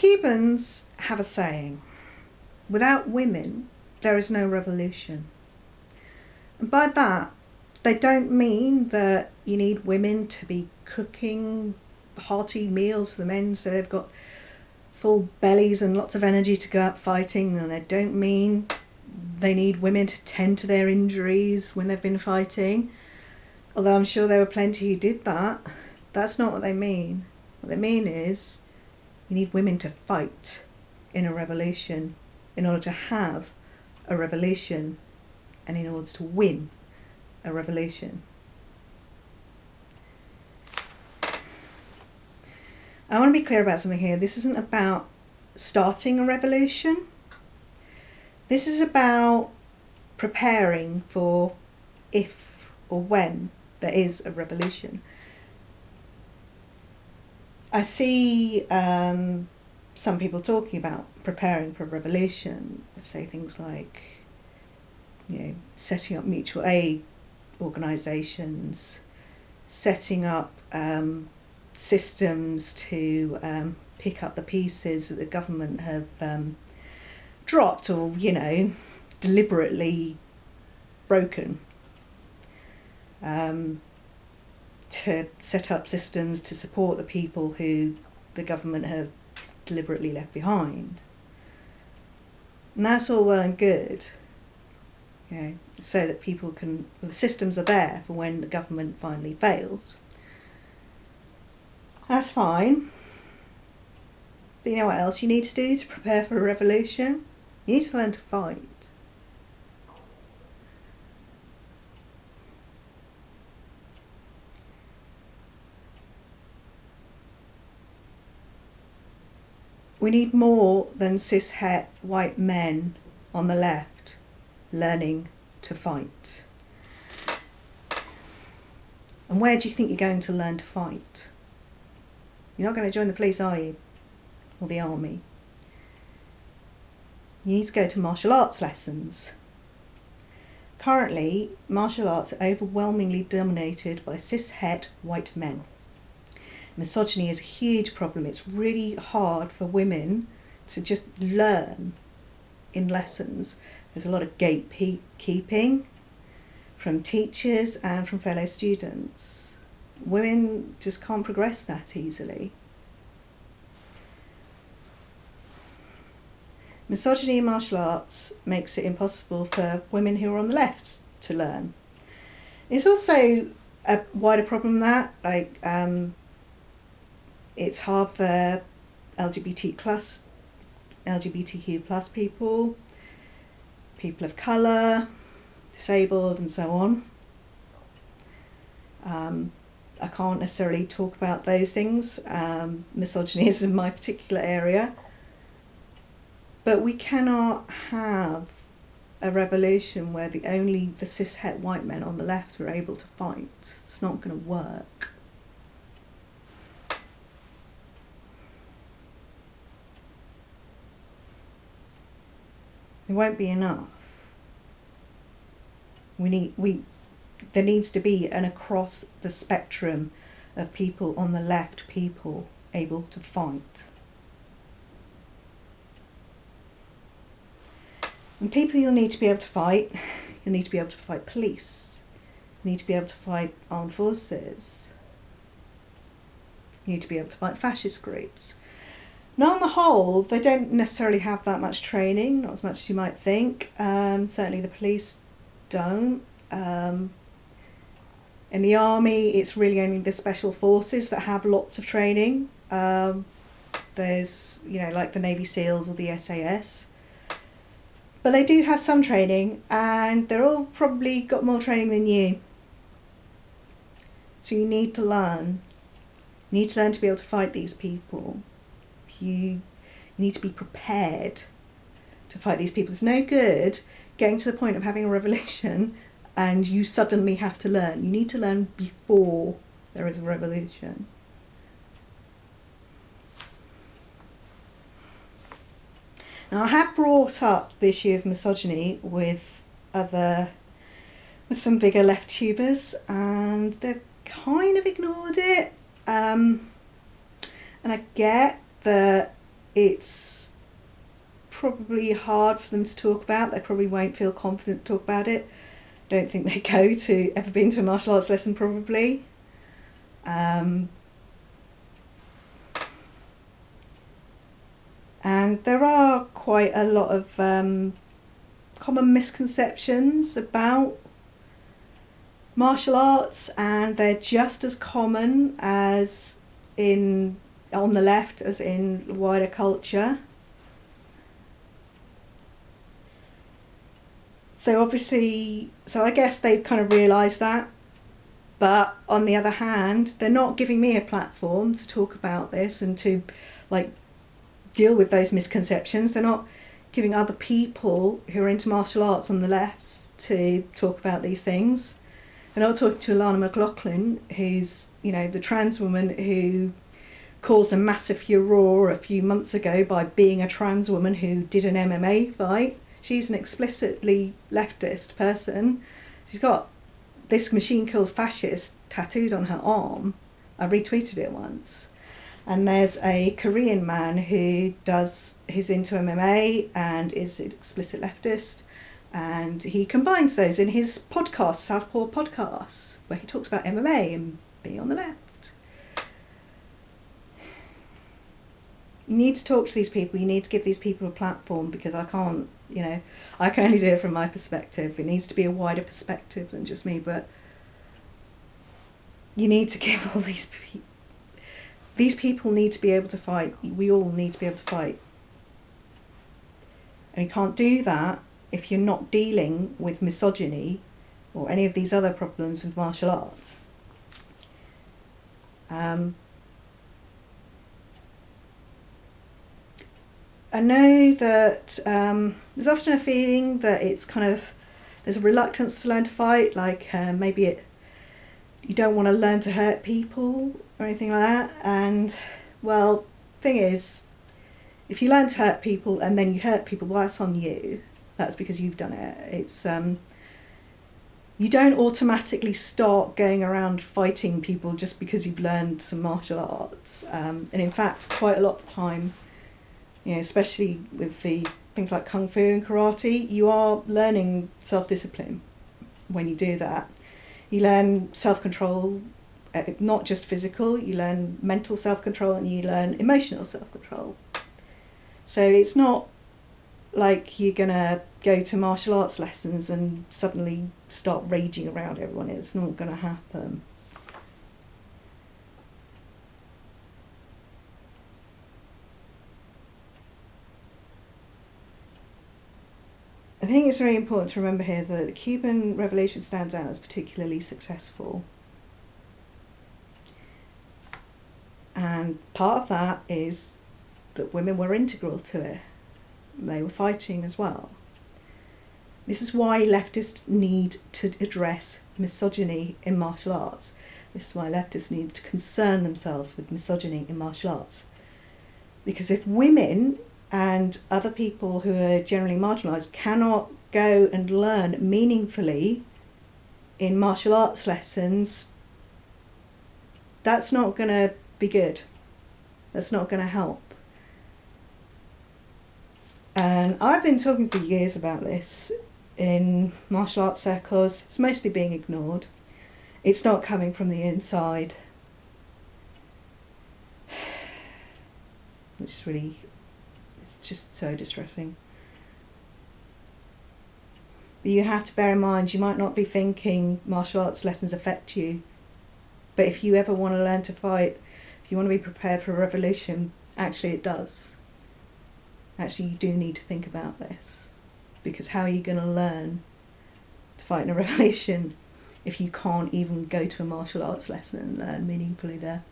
Cubans have a saying, without women, there is no revolution. And by that, they don't mean that you need women to be cooking hearty meals for the men so they've got full bellies and lots of energy to go out fighting, and they don't mean they need women to tend to their injuries when they've been fighting, although I'm sure there were plenty who did that. That's not what they mean. What they mean is you need women to fight in a revolution in order to have a revolution and in order to win a revolution. I want to be clear about something here. This isn't about starting a revolution. This is about preparing for if or when there is a revolution. I see some people talking about preparing for a revolution. They say things like, setting up mutual aid organisations, setting up systems to pick up the pieces that the government have dropped or, deliberately broken. To set up systems to support the people who the government have deliberately left behind. And that's all well and good, so that people the systems are there for when the government finally fails. That's fine. But you know what else you need to do to prepare for a revolution? You need to learn to fight. We need more than cishet white men on the left learning to fight. And where do you think you're going to learn to fight? You're not going to join the police, are you? Or the army? You need to go to martial arts lessons. Currently, martial arts are overwhelmingly dominated by cishet white men. Misogyny is a huge problem. It's really hard for women to just learn in lessons. There's a lot of gatekeeping from teachers and from fellow students. Women just can't progress that easily. Misogyny in martial arts makes it impossible for women who are on the left to learn. It's also a wider problem that, it's hard for LGBTQ plus people, people of colour, disabled and so on. I can't necessarily talk about those things. Misogyny is in my particular area. But we cannot have a revolution where the cishet white men on the left are able to fight. It's not going to work. It won't be enough. There needs to be an across the spectrum of people on the left, people able to fight. And people you'll need to be able to fight, you'll need to be able to fight police, you need to be able to fight armed forces, you need to be able to fight fascist groups. Now, on the whole, they don't necessarily have that much training, not as much as you might think. Certainly the police don't. In the army, it's really only the special forces that have lots of training. There's, like the Navy SEALs or the SAS. But they do have some training, and they're all probably got more training than you. So you need to learn. You need to learn to be able to fight these people. You need to be prepared to fight these people. It's no good getting to the point of having a revolution and you suddenly have to learn. You need to learn before there is a revolution. Now, I have brought up the issue of misogyny with some bigger left tubers, and they've kind of ignored it. And I get that it's probably hard for them to talk about. They probably won't feel confident to talk about it. Don't think they ever been to a martial arts lesson probably. And there are quite a lot of common misconceptions about martial arts, and they're just as common as on the left as in wider culture. So I guess they've kind of realised that, but on the other hand, they're not giving me a platform to talk about this and to deal with those misconceptions. They're not giving other people who are into martial arts on the left to talk about these things. They're not talking to Alana McLaughlin, who's, the trans woman who caused a massive furore a few months ago by being a trans woman who did an MMA fight. She's an explicitly leftist person. She's got "This Machine Kills Fascists" tattooed on her arm. I retweeted it once. And there's a Korean man who's into MMA and is an explicit leftist, and he combines those in his podcast, Southpaw Podcast, where he talks about MMA and being on the left. You need to talk to these people. You need to give these people a platform, because I can't, I can only do it from my perspective. It needs to be a wider perspective than just me, but you need to give all these people. These people need to be able to fight. We all need to be able to fight. And you can't do that if you're not dealing with misogyny or any of these other problems with martial arts. I know that there's often a feeling that it's there's a reluctance to learn to fight, maybe you don't want to learn to hurt people or anything like that. And, well, thing is, if you learn to hurt people and then you hurt people, well, that's on you. That's because you've done it. It's you don't automatically start going around fighting people just because you've learned some martial arts. And in fact, quite a lot of the time, especially with the things like kung fu and karate, you are learning self-discipline when you do that. You learn self-control, not just physical, you learn mental self-control and you learn emotional self-control. So it's not like you're going to go to martial arts lessons and suddenly start raging around everyone. It's not going to happen. I think it's very important to remember here that the Cuban Revolution stands out as particularly successful. And part of that is that women were integral to it. They were fighting as well. This is why leftists need to address misogyny in martial arts. This is why leftists need to concern themselves with misogyny in martial arts. Because if women and other people who are generally marginalised cannot go and learn meaningfully in martial arts lessons, that's not going to be good. That's not going to help. And I've been talking for years about this in martial arts circles. It's mostly being ignored. It's not coming from the inside. It's just so distressing. But you have to bear in mind, you might not be thinking martial arts lessons affect you, but if you ever want to learn to fight, if you want to be prepared for a revolution, actually it does. Actually, you do need to think about this, because how are you going to learn to fight in a revolution if you can't even go to a martial arts lesson and learn meaningfully there?